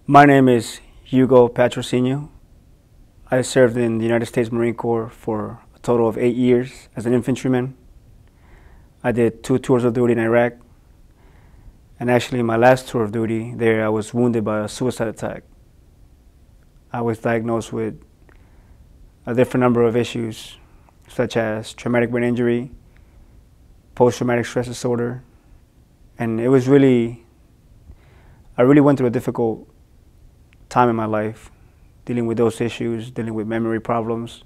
My name is Hugo Patricino. I served in the United States Marine Corps for a total of 8 years as an infantryman. I did 2 tours of duty in Iraq, and actually my last tour of duty there I was wounded by a suicide attack. I was diagnosed with a different number of issues such as traumatic brain injury, post-traumatic stress disorder, and I really went through a difficult time in my life dealing with those issues, dealing with memory problems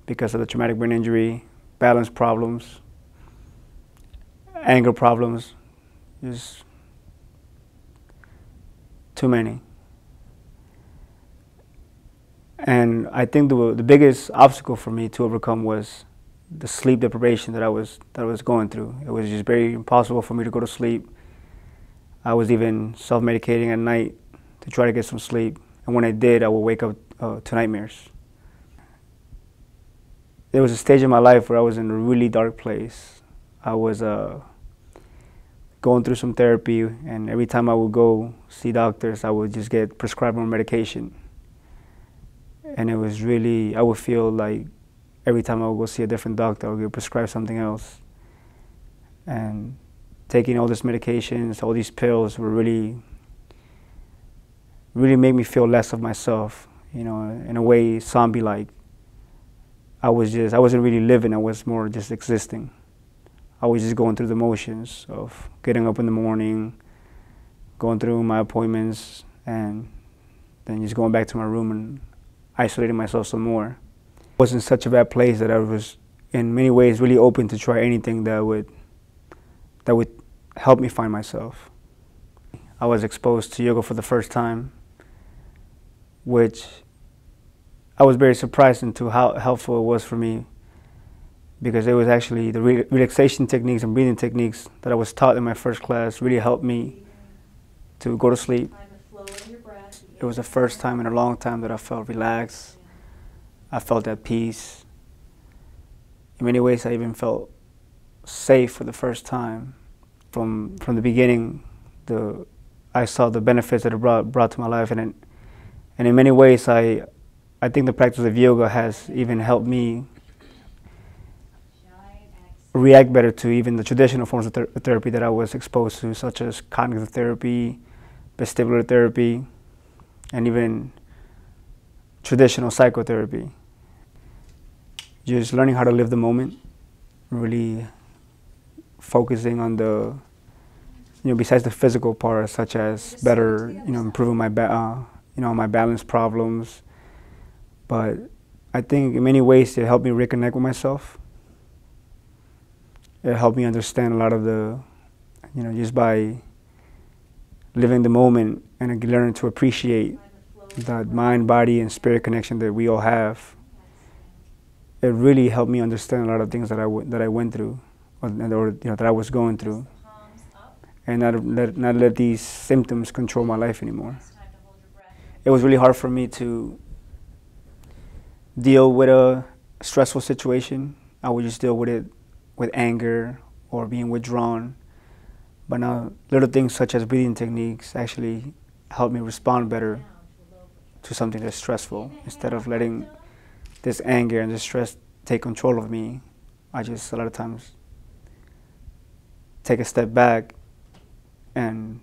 because of the traumatic brain injury, balance problems, anger problems, just too many. And I think the biggest obstacle for me to overcome was the sleep deprivation that I was going through. It was just very impossible for me to go to sleep. I was even self-medicating at night to try to get some sleep. And when I did, I would wake up to nightmares. There was a stage in my life where I was in a really dark place. I was going through some therapy, and every time I would go see doctors, I would just get prescribed more medication. And it was really, I would feel like every time I would go see a different doctor, I would get prescribed something else. And taking all these medications, all these pills were really made me feel less of myself, you know, in a way zombie-like. I wasn't really living, I was more just existing. I was just going through the motions of getting up in the morning, going through my appointments, and then just going back to my room and isolating myself some more. I was in such a bad place that I was in many ways really open to try anything that would help me find myself. I was exposed to yoga for the first time, which I was very surprised into how helpful it was for me, because it was actually the relaxation techniques and breathing techniques that I was taught in my first class really helped me to go to sleep. It was the first time in a long time that I felt relaxed. I felt at peace. In many ways, I even felt safe for the first time. From the beginning, I saw the benefits that it brought to my life, and in many ways, I think the practice of yoga has even helped me react better to even the traditional forms of therapy that I was exposed to, such as cognitive therapy, vestibular therapy, and even traditional psychotherapy. Just learning how to live the moment, really focusing on besides the physical part, such as better, improving my my balance problems. But I think in many ways it helped me reconnect with myself. It helped me understand a lot of just by living the moment and learning to appreciate that mind, body, and spirit connection that we all have. It really helped me understand a lot of things that I went through, or that I was going through, and not let these symptoms control my life anymore. It was really hard for me to deal with a stressful situation. I would just deal with it with anger or being withdrawn. But now little things such as breathing techniques actually help me respond better to something that's stressful. Instead of letting this anger and this stress take control of me, I just a lot of times take a step back and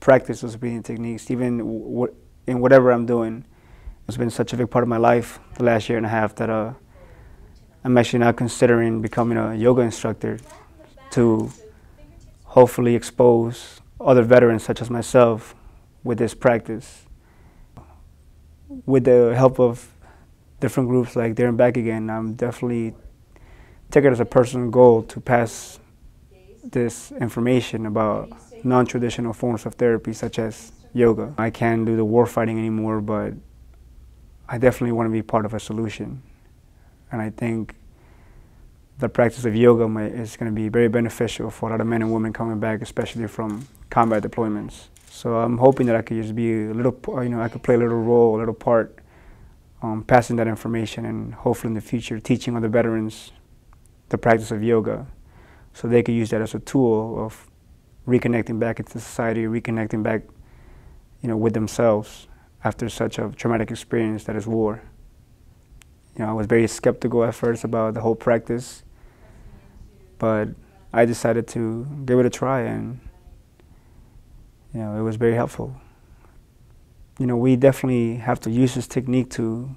practice those breathing techniques, even in whatever I'm doing. It's been such a big part of my life the last year and a half that I'm actually now considering becoming a yoga instructor to hopefully expose other veterans such as myself with this practice. With the help of different groups like There and Back Again, I'm definitely taking it as a personal goal to pass this information about non-traditional forms of therapy such as yoga. I can't do the war fighting anymore, but I definitely want to be part of a solution. And I think the practice of yoga is going to be very beneficial for a lot of men and women coming back, especially from combat deployments. So I'm hoping that I could just be a little, I could play a little role, a little part, passing that information, and hopefully in the future teaching other veterans the practice of yoga, so they could use that as a tool of reconnecting back into society, reconnecting back, with themselves after such a traumatic experience that is war. I was very skeptical at first about the whole practice, but I decided to give it a try, and it was very helpful. We definitely have to use this technique to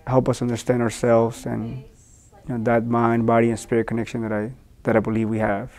help us understand ourselves and that mind, body, and spirit connection that I believe we have.